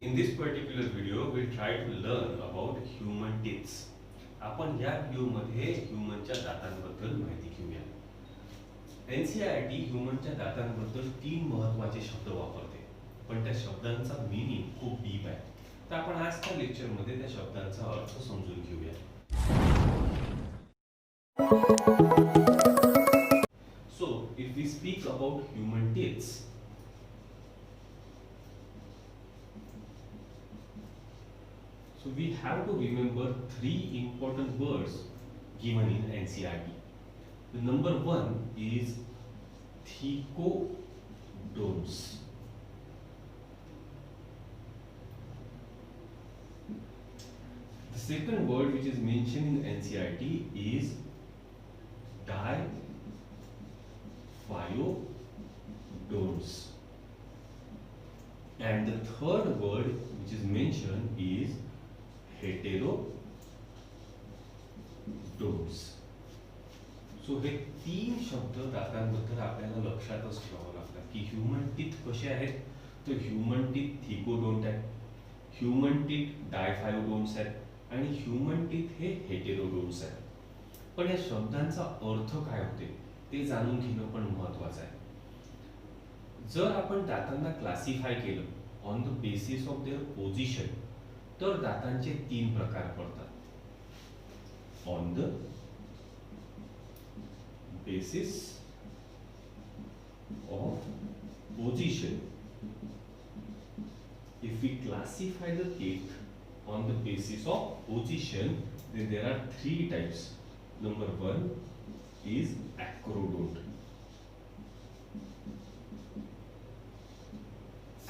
In this particular video, we'll try to learn about human teeth. आपण या व्हिडिओमध्ये ह्युमनच्या दातांबद्दल माहिती घेऊया. एनसीईआरटी ह्युमनच्या दातांबद्दल 3 महत्त्वाचे शब्द वापरते, पण त्या शब्दांचा मीनिंग खूप डीप आहे. तर आपण आजच्या लेक्चरमध्ये त्या शब्दांचा अर्थ समजून घेऊया. So, if we speak about human teeth, so we have to remember 3 important words given in NCERT. The number 1 is thecodons. The second word which is mentioned in NCERT is diphyodons. And the third word which is mentioned is heterodons. So हे 3 शब्द दातांबद्दल आपल्याला लक्षातच ठेवावं लागतात की human teeth कसे आहेत. तर ह्युमन टीथ थिकोडोंट आहेत, ह्युमन टीथ डायफायोडोन्स आहेत आणि ह्युमन टीथ हे हेटेरोडोन्स आहेत. पण या शब्दांचा अर्थ काय होते ते जाणून घेणं पण महत्त्वाचं आहे. जर आपण दातांना क्लासिफाय केलं on the basis of their position तर दातांचे 3 प्रकार पडतात. On the basis of position, if we classify the teeth on the basis of position, then there are 3 types. Number 1 is acrodont.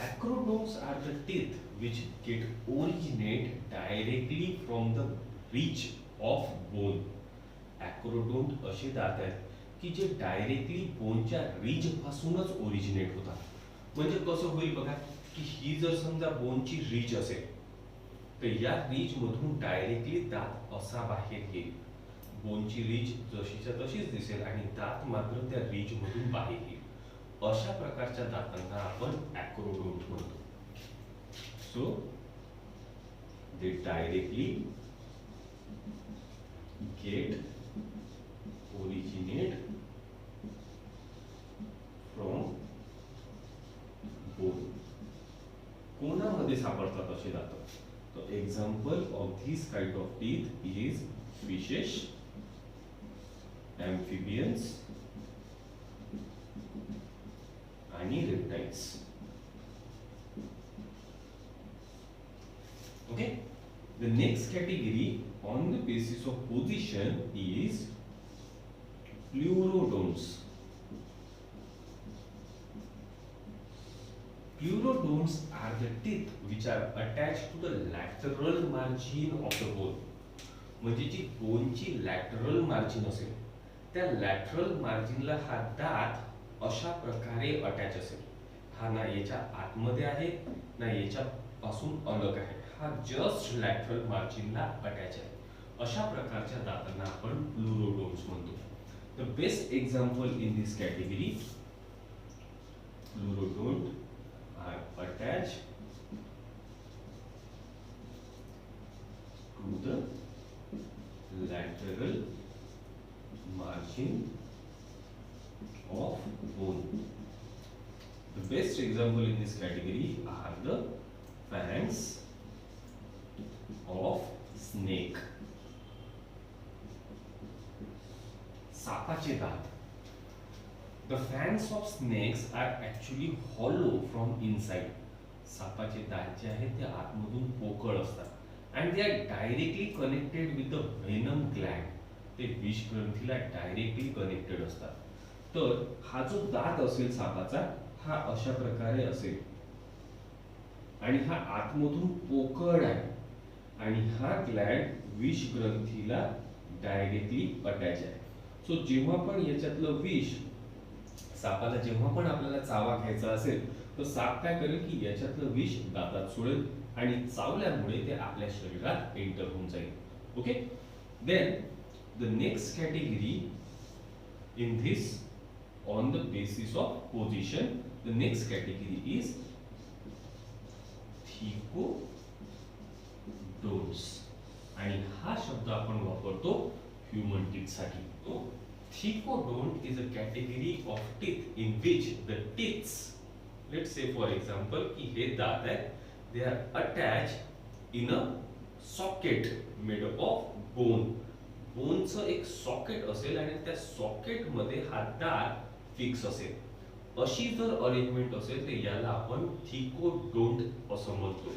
Acrodonts are the teeth which originate directly from the ridge of bone. Acrodont असे दात आहेत की जे directly बोनच्या ridge पासूनच originate होतात. म्हणजे कसं होईल बघा की ही जर समजा बोनची रिज असेल तर या रिज मधून डायरेक्टली दात असा बाहेर येईल. बोनची रिज जशीच्या तशीच दिसेल आणि दात मात्र त्या रिज मधून बाहेर येईल. अशा प्रकारच्या दातांना आपण ॲक्रोडोंट म्हणतो. So they directly get originate from bone. कोणामध्ये सापडतात असे दात? तर example of this kind of teeth is fishes, amphibians आणि reptiles. Okay, the next category on the basis of position is pleurodonts. Pleurodonts are the teeth which are attached to the lateral margin of the bone. म्हणजे जी बोनची lateral margin असेल त्या lateral मार्जिनला हा दात अशा प्रकारे attach असेल. हा ना याच्या आतमध्ये आहे ना याच्या पासून अलग आहे. हा जस्ट लॅटरल मार्जिनला अटॅच आहे. अशा प्रकारच्या दातांना आपण प्लुरोडोन्स म्हणतो. The best example in this category, pleurodont are attached to the lateral margin of bone. The best example in this category are the fangs of snake. सापाचे दात. The fangs of snakes are actually hollow from inside. सापाचे दात जे आहेत ते आतमधून पोकळ असतात and they are directly connected with the venom gland. ते विष ग्रंथीला डायरेक्टली कनेक्टेड असतात. तर हा जो दात असेल सापाचा हा अशा प्रकारे असेल आणि हा आतमधून पोकळ आहे आणि हा ग्लँड विष ग्रंथीला डायरेक्टली अटॅच आहे. सो जेव्हा पण याच्यातलं विष सापाला जेव्हा पण आपल्याला चावा घ्यायचा असेल तर साप काय करेल की याच्यातलं विष दातात सोडेल आणि चावल्यामुळे ते आपल्या शरीरात एंटर होऊन जाईल. Okay, then the next category in this on the basis of position. The next category is thecodonts. आणि हा शब्द आपण वापरतो ह्युमन टीथ साठी. तो thecodont is a category of teeth in which the teeth, let's say for example की हे दात आहेत, they are attach in a socket made of bone. बोनचं एक सॉकेट असेल आणि त्या सॉकेट मध्ये हा दात फिक्स असेल. अशी जर अरेंजमेंट असेल तर याला आपण थिकोडोंट असं म्हणतो.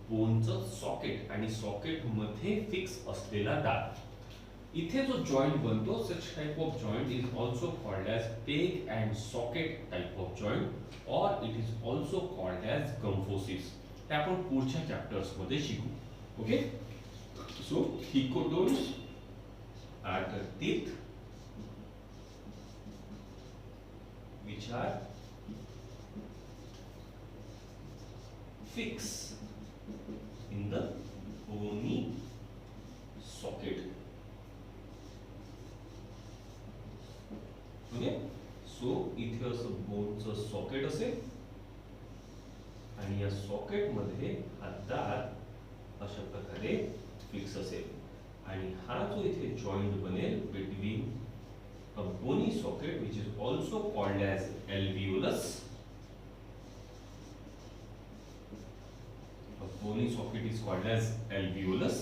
बोनचं सॉकेट आणि सॉकेट मध्ये फिक्स असलेला दात. इथे जो जॉइंट बनतो, such type of joint is also called as peg and socket type of joint, or it is also called as kyphosis. ते आपण पुढच्या चॅप्टर्स मध्ये शिकू. Okay, so thecodonts are the teeth which are fixed in the bony socket. Okay, so इथे असं बोनचं socket असेल आणि या सॉकेट मध्ये हा दात अशा प्रकारे फिक्स असेल. आणि हा जो इथे जॉइंट बनेल between a bony socket which is also called as alveolus. A bony socket is called as alveolus.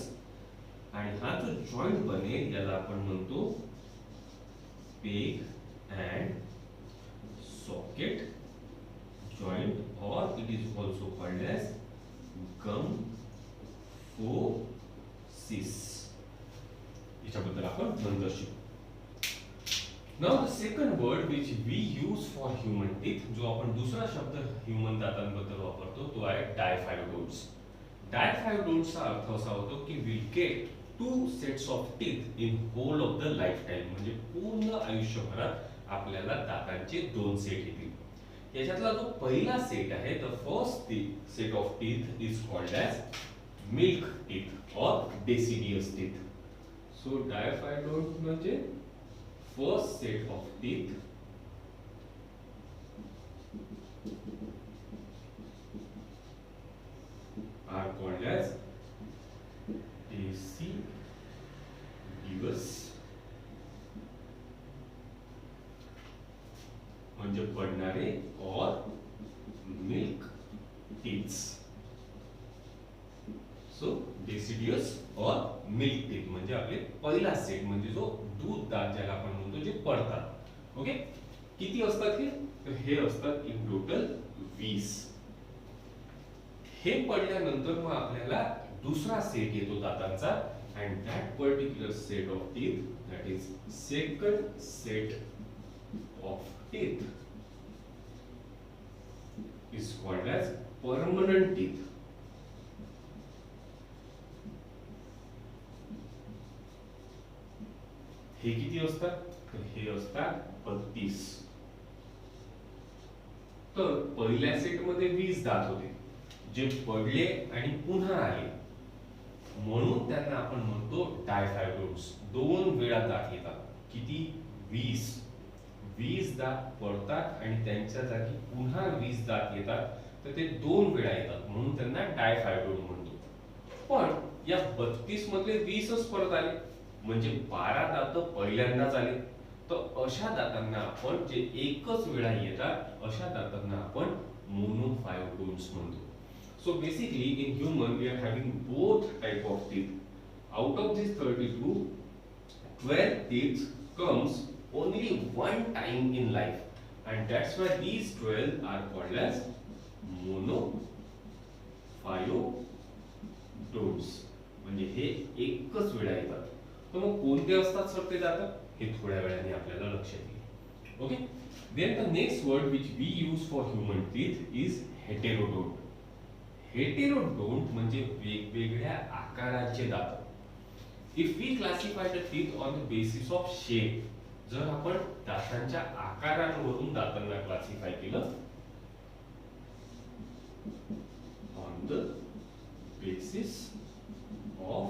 आणि हा जो जॉइंट बनेल याला आपण म्हणतो peg and socket joint, or it is also called as kyphosis. याच्याबद्दल आपण नंतर शिकू. Now the second word which we use for human teeth, जो आपण दुसरा शब्द ह्युमन दातांबद्दल वापरतो तो आहे डायफायोडोन्ट्स. डायफायोडोन्ट्सचा अर्थ असा होतो की we'll get 2 sets of teeth in whole of the lifetime. म्हणजे पूर्ण आयुष्यभरात आपल्याला दातांचे 2 सेट येतील. याच्यातला जो पहिला सेट आहे, the first set of teeth is called as milk teeth or deciduous teeth. So diphyodont म्हणजे first set of teeth are called as deciduous म्हणजे पडणारे, or milk teeths. So deciduous or milk teeth म्हणजे आपले पहिला set, म्हणजे जो दूध दात ज्याला आपण म्हणतो जे पडतात. ओके, किती असतात हे? तर हे असतात इन टोटल 20. हे पडल्यानंतर मग आपल्याला दुसरा सेट येतो दातांचा, and that particular set of teeth, that is second set of teeth is called as permanent teeth. हे किती असतात? तर हे असतात 32. तर पहिल्या सेट मध्ये 20 दात होते जे पडले आणि पुन्हा आले, म्हणून त्यांना आपण म्हणतो डायफायोडोन्ट्स. 2 वेळा दात येतात. किती? 20 दात पडतात आणि त्यांच्या जागी पुन्हा 20 दात येतात, तर ते 2 वेळा येतात, म्हणून त्यांना डायफायोडोन्ट म्हणतो. पण या 32 मधले 20च परत आले, म्हणजे 12 दात पहिल्यांदाच आले. तर अशा दातांना आपण, जे एकच वेळा येतात, अशा दातांना आपण मोनोफायोडोन्ट्स म्हणतो. So basically in human we are having both type of teeth. Out of this 32, 12 teeth comes only one time in life, and that's why these 12 are called as monophyodonts. म्हणजे हे एकच वेळा येतात. तर मग कोणते असतात सर ते दात? हे थोड्या वेळाने आपल्याला लक्षात येईल. Okay, then the next word which we use for human teeth is heterodont. Heterodont म्हणजे वेगवेगळ्या आकाराचे दात. If we classify the teeth on the basis of shape, जर आपण दातांच्या आकारांवरून दातांना क्लासिफाय केलं, on the basis of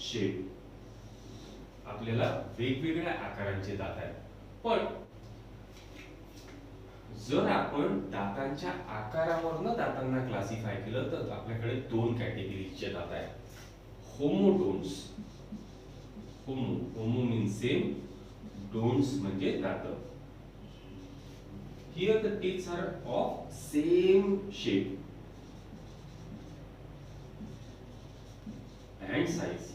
shape, आपल्याला वेगवेगळ्या आकारांचे दात आहेत. पण जर आपण दातांच्या आकारावरनं दातांना क्लासिफाय केलं तर आपल्याकडे दोन कॅटेगरीचे दात आहेत. Homodonts, homo means same, donts म्हणजे दात. Here the teeths are of same shape and size.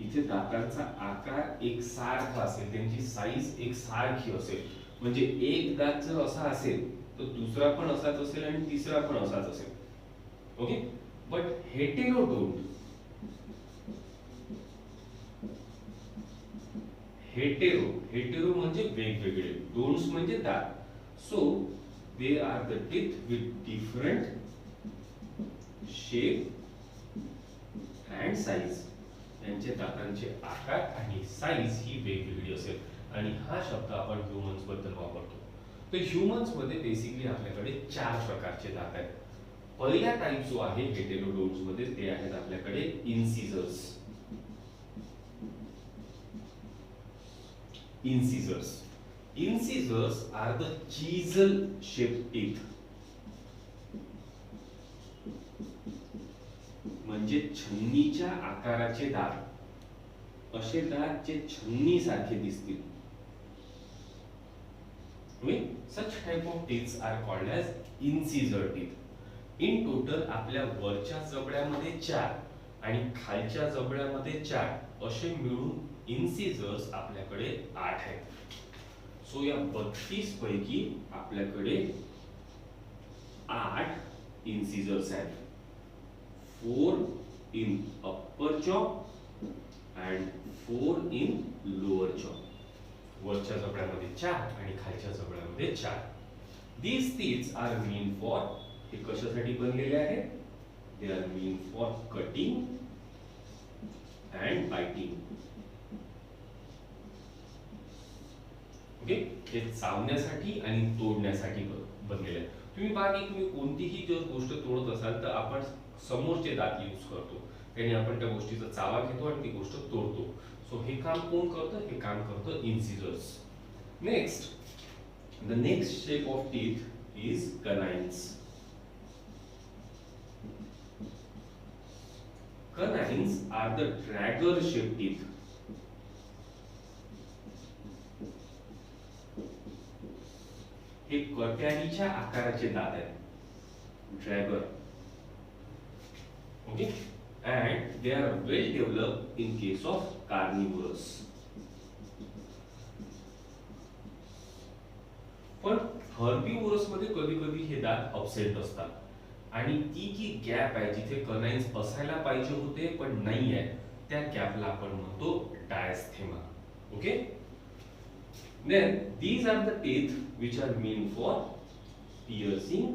इथे दातांचा आकार एकसारखा असेल, त्यांची साईज एकसारखी असेल. म्हणजे एक दात जर असा असेल तर दुसरा पण असाच असेल आणि तिसरा पण असाच असेल. ओके. बट हेटेरोडोंट, हेटेरो म्हणजे वेगवेगळे, डोंट्स म्हणजे दात. So they are the teeth with different shape and size. त्यांचे दातांचे आकार आणि साइज ही वेगवेगळी असेल. आणि हा शब्द आपण ह्यूमन्स बद्दल वापरतो. तर ह्यूमन्स मध्ये बेसिकली आपल्याकडे 4 प्रकारचे दात आहेत. पहिला टाइप जो आहे हेटेरोडोन्ट्स मध्ये ते आहेत आपल्याकडे इन्सिजर्स. Incisors are the chisel shaped teeth. म्हणजे छन्नीच्या आकाराचे दात, असे दात जे छन्नी सारखे दिसतील. Such type of teeth are called as incisor teeth. In total आपल्या वरच्या जबड्यामध्ये 4 आणि खालच्या जबड्यामध्ये 4 असे मिळून इन्सिजर्स आपल्याकडे 8 आहेत. सो या 32 पैकी आपल्याकडे 8 इन्सिजर्स आहेत. 4 in upper jaw and 4 in lower jaw. वरच्या जबड्यामध्ये 4 आणि खालच्या जबड्यामध्ये 4. These teeth are meant for, हे कशासाठी बनलेले आहेत? They are meant for cutting and biting. Okay. हे चावण्यासाठी आणि तोडण्यासाठी बनलेले आहेत. तुम्ही बघा की तुम्ही कोणतीही जर गोष्ट तोडत असाल तर आपण समोरचे दात यूज करतो. त्याने आपण त्या गोष्टीचा चावा घेतो आणि ती गोष्ट तोडतो. सो हे काम कोण करतं? हे काम करतं incisors. Next, the next shape of teeth is canines. Canines are the dagger shaped teeth. हे कट्यारीच्या आकाराचे दात आहेत. ड्रॅगर. Okay. And they are well developed in case of carnivorous. पण हर्बिवोरस मध्ये कधी कधी हे दात अपसेट असतात आणि ती जी गॅप आहे जिथे कनाइन्स असायला पाहिजे होते पण नाही आहे, त्या गॅपला आपण म्हणतो डायस्थेमा. Okay. Then these are the teeth which are meant for piercing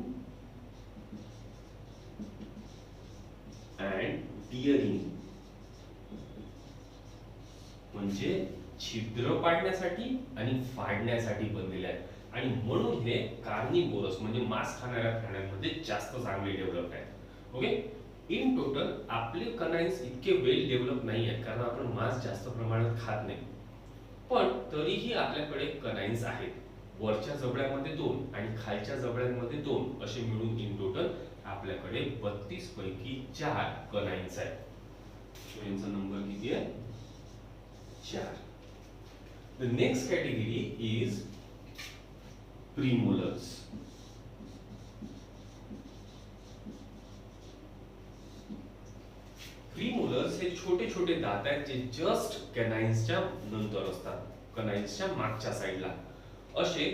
and tearing. म्हणजे छिद्र पाडण्यासाठी आणि फाडण्यासाठी बनलेले आहेत. आणि म्हणून हे कार्निवोरस म्हणजे मांस खाणाऱ्या प्राण्यांमध्ये जास्त चांगले डेव्हलप आहेत. ओके. इन टोटल आपले कनाइन्स इतके वेल डेव्हलप नाही आहेत कारण आपण मांस जास्त प्रमाणात खात नाही. पण तरीही आपल्याकडे कनाइन्स आहेत. वरच्या जबड्यामध्ये 2 आणि खालच्या जबड्यांमध्ये 2 असे मिळून इन टोटल आपल्याकडे 32 पैकी 4 कनाइन्स आहेत. सो यांचा नंबर किती आहे? 4. The next category is premolars. Premolars हे छोटे छोटे दात आहेत जे जस्ट कॅनाइन्सच्या नंतर असतात, कनाइन्सच्या मागच्या साईडला. असे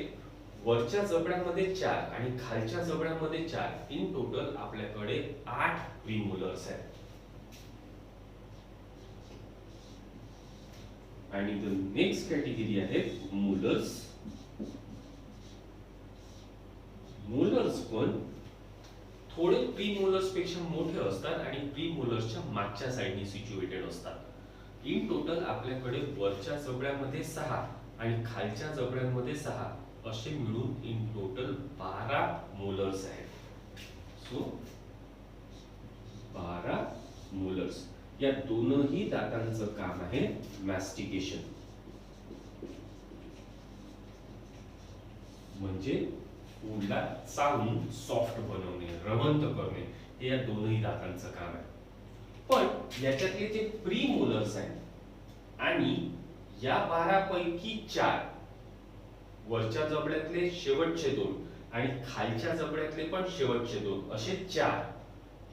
वरच्या जबड्यामध्ये 4 आणि खालच्या जबड्यामध्ये 4, इन टोटल आपल्याकडे 8 प्रीमोलर्स आहेत. आणि द नेक्स्ट कॅटेगरी आहे मोलर्स. मोलर्स पण थोडे प्रीमोलर्स पेक्षा मोठे असतात आणि प्रीमोलर्सच्या मागच्या साइडनी सिच्युएटेड असतात. इन टोटल आपल्याकडे वरच्या जबड्यामध्ये 6 आणि खालच्या जबड्यांमध्ये 6 असे मिळून इन टोटल 12 मोलर्स आहेत. So 12 molars. या दोनही दातांचं काम आहे मॅस्टिकेशन. म्हणजे फूडला चावून सॉफ्ट बनवणे, रवंत करणे हे या दोनही दातांचं काम आहे. पण याच्यातले जे प्री मोलर्स आहेत आणि या 12 पैकी 4 वरच्या जबड्यातले शेवटचे 2 आणि खालच्या जबड्यातले पण शेवटचे 2 असे 4,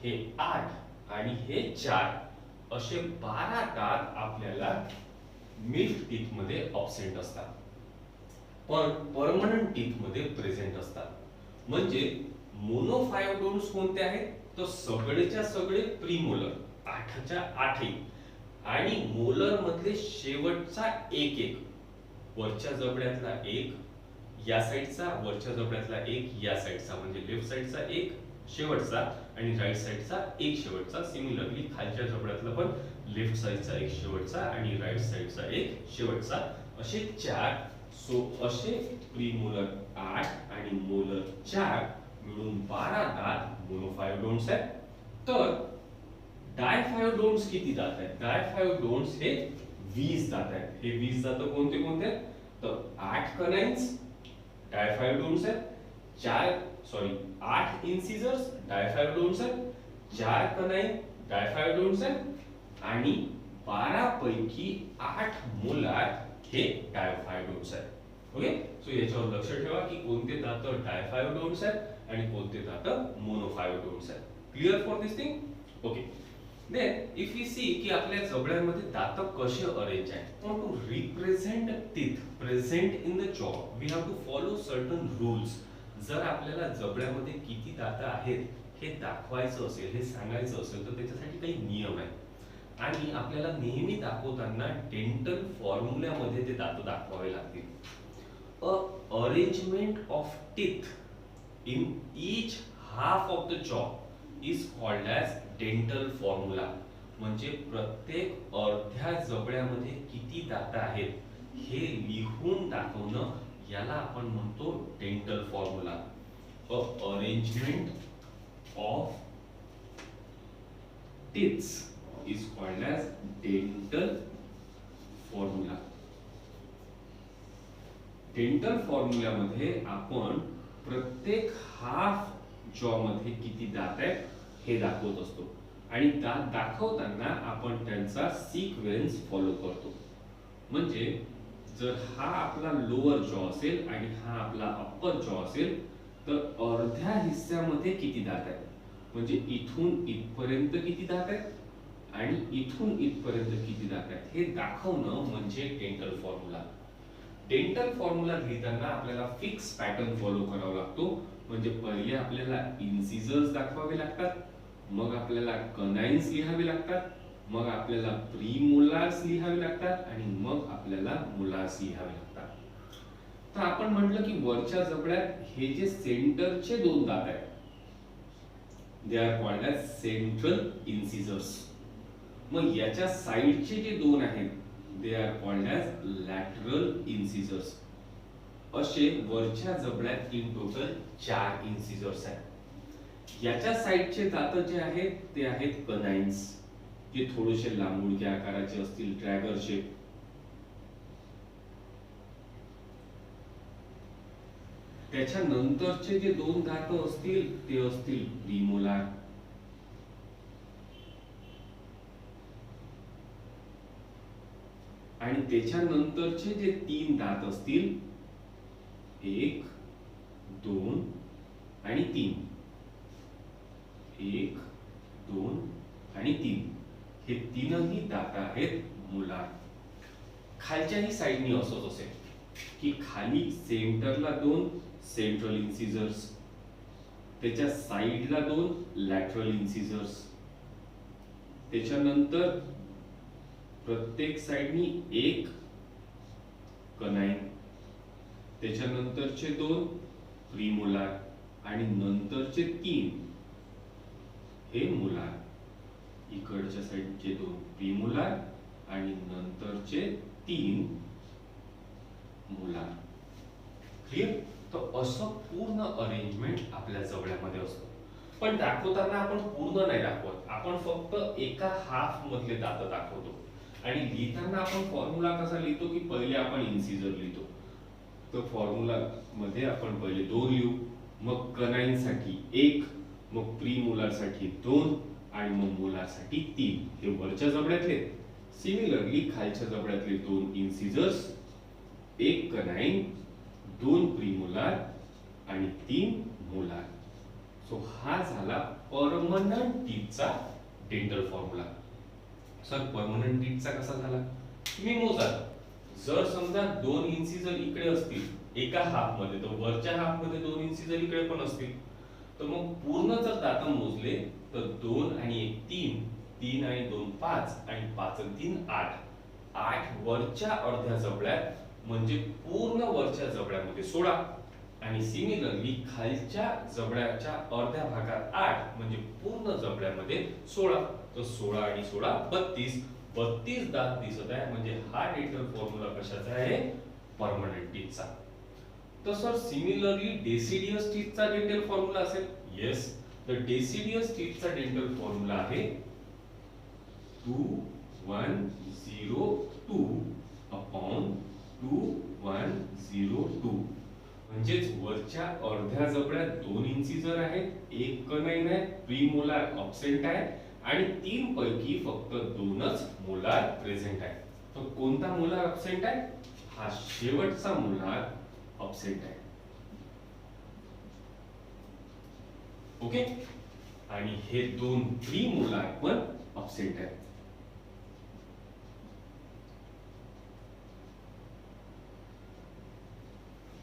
हे 8 आणि हे 4 असे 12 दात आपल्याला मिल्क टीथ मध्ये ऑब्सेंट असतात, पण परमनंट टीथ मध्ये प्रेझेंट असतात. म्हणजे मोनोफायोडोन्स कोणते आहेत तर सगळेच्या सगळे प्रीमोलर 8च्या 8 आणि मोलर मधले शेवटचा एक वरच्या जबड्यातला एक, या साईडचा वरच्या जबड्यातला एक, या साईडचा म्हणजे लेफ्ट साईडचा एक शेवटचा आणि राईट साईडचा एक शेवटचा. सिमिलरली खालच्या जबड्यातला पण लेफ्ट साईडचा एक शेवटचा आणि राईट साईडचा एक शेवटचा, असे 4. सो असे प्रीमोलर 8 आणि मोलर 4 मिळून 12 दात मोनोफायोडोन्ट्स आहेत. तर डायफायोडोन्ट्स किती दात आहेत? डायफायोडोन्ट्स हे 20 दात आहेत. हे 20 दात कोणते कोणते आहेत तर 8 कनाइन्स डायफायोडोन्ट्स आहेत, 8 इन्सिजर्स डायफायोडोन्ट्स आहेत, 4 कनाइन डायफायोडोन्ट्स आहेत आणि 12 पैकी 8 मोलार हे डायफायोडोन्ट्स आहेत. ओके, सो याच्यावर लक्ष ठेवा की कोणते दात डायफायोडोन्ट्स आहेत आणि कोणते दात मोनोफायोडोन्ट्स आहेत. Clear for this thing? Okay. Then if we see की आपल्या जबड्यांमध्ये दात कसे अरेंज आहेत, to represent teeth present in the jaw we have to follow certain rules. जर आपल्याला जबड्यामध्ये किती दात आहेत हे दाखवायचं असेल, हे सांगायचं असेल तर त्याच्यासाठी काही नियम आहेत आणि आपल्याला नेहमी दाखवताना डेंटल फॉर्म्युल्यामध्ये ते दात दाखवावे लागतील. A arrangement of teeth in each half of the jaw is called as dental formula. म्हणजे प्रत्येक अर्ध्या जबड्यामध्ये किती दात आहेत हे लिहून दाखवणं याला आपण म्हणतो dental formula. A arrangement of teeths is called as dental formula. Dental फॉर्म्युल्यामध्ये आपण प्रत्येक हाफ जॉ मध्ये किती दात आहेत हे दाखवत असतो आणि दात दाखवताना आपण त्यांचा सिक्वेन्स फॉलो करतो. म्हणजे जर हा आपला लोअर जॉ असेल आणि हा आपला अप्पर जॉ असेल तर अर्ध्या हिस्स्यामध्ये किती दात आहेत, म्हणजे इथून इथपर्यंत किती दात आहेत आणि इथून इथपर्यंत किती दात आहेत हे दाखवणं म्हणजे डेंटल फॉर्म्युला. डेंटल फॉर्म्युला लिहिताना आपल्याला फिक्स पॅटर्न फॉलो करावा लागतो. म्हणजे पहिले आपल्याला इन्सिजर्स दाखवावे लागतात, मग आपल्याला कनाइन्स लिहावे लागतात, मग आपल्याला प्रीमोलार्स लिहावे लागतात आणि मग आपल्याला मोलार्स लिहावे लागतात. तर आपण म्हटलं की वरच्या जबड्यात हे जे सेंटरचे 2 दात आहेत they are called as central incisors. मग याच्या साइडचे जे 2 आहेत they are called as lateral incisors. असे वरच्या जबड्यात इन टोटल 4 इन्सिजर्स आहेत. याच्या साइडचे दात जे आहेत ते आहेत कनाइन्स, जे थोडेसे लांबुडक्या आकाराचे असतील, ड्रॅगर शेप. त्याच्या नंतरचे जे 2 दात असतील ते असतील प्रीमोलार. आणि त्याच्या नंतरचे जे 3 दात असतील 1, 2 आणि 3, 1, 2 आणि 3 हे 3ही दात आहेत मोलार. खालच्याही साइडनी असंच असेल की खाली सेंटरला 2 सेंट्रल इन्सिजर्स, त्याच्या साइडला 2 लॅटरल इन्सिजर्स, त्याच्यानंतर प्रत्येक साइडनी 1 कनाइन, त्याच्यानंतरचे 2 प्रीमोलार आणि नंतरचे 3 हे मोलार. इकडच्या साइडचे 2 प्रीमोलार आणि नंतरचे 3 मोलार. क्लियर? तर असं पूर्ण अरेंजमेंट आपल्या जबड्यामध्ये असतं. पण दाखवताना आपण पूर्ण नाही दाखवत, आपण फक्त एका हाफ मधले दात दाखवतो. आणि लिहिताना आपण फॉर्म्युला कसा लिहितो की पहिले आपण इन्सिजर लिहितो. तर फॉर्म्युला मध्ये आपण पहिले 2 लिहू, मग कनाईंसाठी 1, मग प्रीमोलारसाठी 2 आणि मग मोलारसाठी 3. हे वरच्या जबड्यातले. सिमिलरली खालच्या जबड्यातले 2 इन्सिजर्स, 1 कनाईन, 2 प्रीमोलार आणि 3 मोलार. सो हा झाला परमनंट टीथचा डेंटल फॉर्म्युला. सर परमनंट टीथचा कसा झाला? तुम्ही मोजा. जर समजा 2 इन्सिजर इकडे असतील एका हाफ मध्ये, तर वरच्या हाफ मध्ये 2 इन्सिजर इकडे पण असतील, तर मग पूर्ण जर दात मोजले तर 2 आणि 1 3, 3 आणि 2 5 आणि 5 आणि 3 8. 8 वरच्या अर्ध्या जबड्यात, म्हणजे पूर्ण वरच्या जबड्यामध्ये 16 आणि सिमिलरली खालच्या जबड्याच्या अर्ध्या भागात 8 म्हणजे पूर्ण जबड्यामध्ये 16. तर 16 आणि 16 32. 32 दात दिसत आहे, म्हणजे हा डेंटल फॉर्म्युला कशाचा आहे? परमनंट टीथचा. तर सर सिमिलरली डेसिडियस टीथचा डेंटल फॉर्म्युला असेल. येस, द डेसिडियस टीथचा डेंटल फॉर्म्युला आहे 2102 अपॉन 2102. म्हणजेच वरच्या अर्ध्या जबड्यात 2 इन्सिजर आहेत, 1 कनाईन आहे, प्रीमोलार अब्सेंट आहे आणि 3 पैकी फक्त 2च मोलार प्रेझेंट आहे. तर कोणता मोलार अब्सेंट आहे? हा शेवटचा मोलार अब्सेंट आहे. ओके, आणि हे 2 प्रीमोलार पण अब्सेंट आहेत.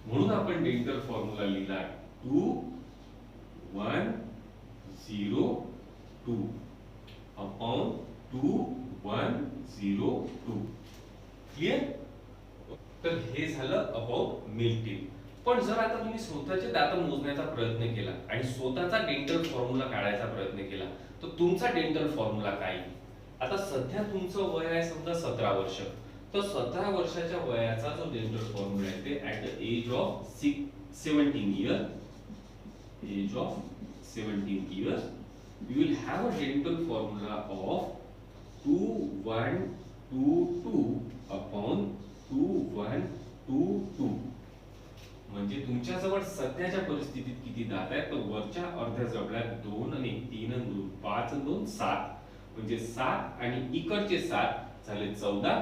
म्हणून आपण डेंटल फॉर्म्युला लिहिला 2102 अपॉन 2102. क्लियर? तर हे झालं अबाउट मिल्क टीथ. पण जर आता तुम्ही स्वतःचे दात मोजण्याचा प्रयत्न केला आणि स्वतःचा डेंटल फॉर्म्युला काढायचा प्रयत्न केला, तर तुमचा डेंटल फॉर्म्युला काय येईल? आता सध्या तुमचं वय आहे समजा 17 वर्ष. तर 17 वर्षाच्या वयाचा जो डेंटल फॉर्म्युला आहे ते at the age of 17 year, age of 17 years, you will have a dental formula of 2122 upon 2122. म्हणजे तुमच्याजवळ सध्याच्या परिस्थितीत किती दात आहेत? तर वरच्या अर्ध्या जबड्यात 2 आणि 3 आणि 2 5 आणि 2 7. म्हणजे 7 आणि इकडचे 7 झाले 14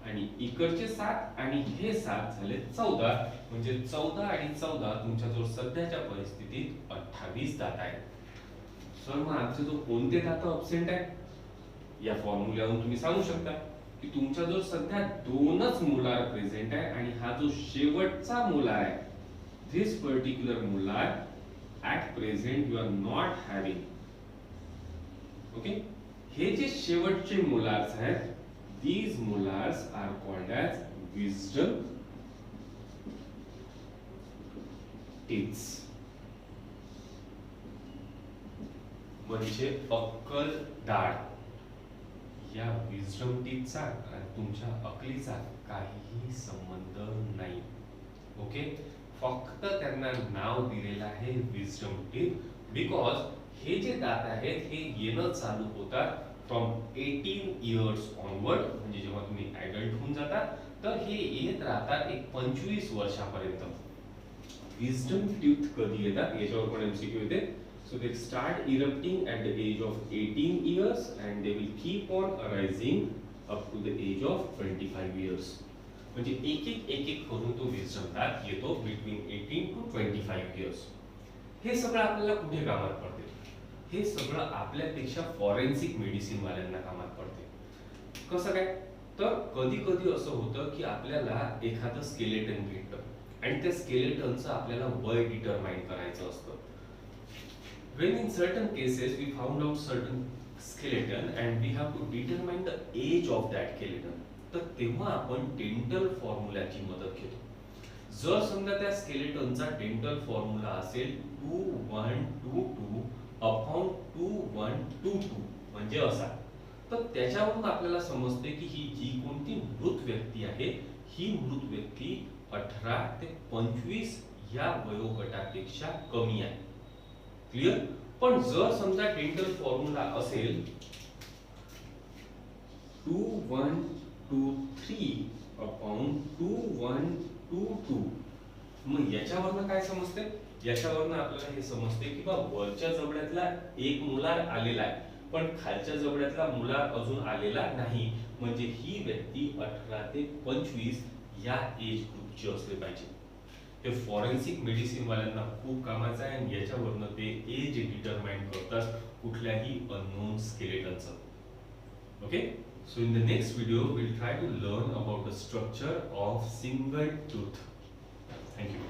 आणि इकडचे 7 आणि हे 7 झाले 14. म्हणजे 14 आणि 14 तुमच्याजवळ सध्याच्या परिस्थितीत 28 दात आहेत. सर मग आमचे जो कोणते दात अब्सेंट आहे? या फॉर्म्युल्यावरून तुम्ही सांगू शकता की तुमच्याजवळ सध्या 2च मोलार प्रेझेंट आहे आणि हा जो शेवटचा मोलार आहे, this particular molar at present you are not having. Okay, हे जे शेवटचे मोलार्स आहेत, these molars are called as wisdom teeth. म्हणजे अक्कल दाढ. या विजडम टीथचा आणि तुमच्या अकलीचा काहीही संबंध नाही. ओके, फक्त त्यांना नाव दिलेलं आहे विजडम टीथ, बिकॉज हे जे दात आहेत हे येणं चालू होतात फ्रॉम 18 इयर्स ऑनवर्ड. म्हणजे जेव्हा तुम्ही ऍडल्ट होऊन जाता तर हे येत राहतात एक 25 वर्षापर्यंत. विजडम टीथ कधी येतात याच्यावर पण एमसीक्यू येते. So they start erupting at the age of 18 years and they will keep on arising up to the age of 25 years. म्हणजे एक एक करून तो विजडम दात येतो बिटवीन 18 to 25 years. हे सगळं आपल्याला कुठे कामात पडते? हे सगळं आपल्यापेक्षा फॉरेन्सिक मेडिसिन वाल्यांना कामात पडते. कसं काय? तर कधी कधी असं होतं की आपल्याला एखादं स्केलेटन भेटतं आणि त्या स्केलेटनचं आपल्याला वय डिटरमाइन करायचं असतं. When in certain cases we found out certain skeleton and we have to determine the age of that skeleton, तर तेव्हा आपण डेंटल फॉर्म्युलाची मदत घेतो. जर समजा त्या स्केलेटनचा डेंटल फॉर्म्युला असेल 2122 अपॉन 2122 म्हणजे असा, तर त्याच्यावरून आपल्याला समजते की ही जी कोणती मृत व्यक्ती आहे ही मृत व्यक्ती 18 ते 25 या वयोगटापेक्षा कमी आहे. क्लियर? पण जर समजा डेंटल फॉर्म्युला असेल 2123 अपॉन 2122, मग याच्यावरनं काय समजते याच्यावरनं आपल्याला हे समजते की बा वरच्या जबड्यातला एक मुलार आलेला आहे, पण खालच्या जबड्यातला मुलार अजून आलेला नाही. म्हणजे ही व्यक्ती 18 ते 25 या एज ग्रुपची असली पाहिजे. हे फॉरेन्सिक मेडिसिन वाल्यांना खूप कामाचं आहे आणि याच्यावरनं ते एज डिटरमाइन करतात कुठल्याही अननोन स्केलेटनचं. Okay, so in the next video we'll try to learn about the structure of single tooth. Thank you.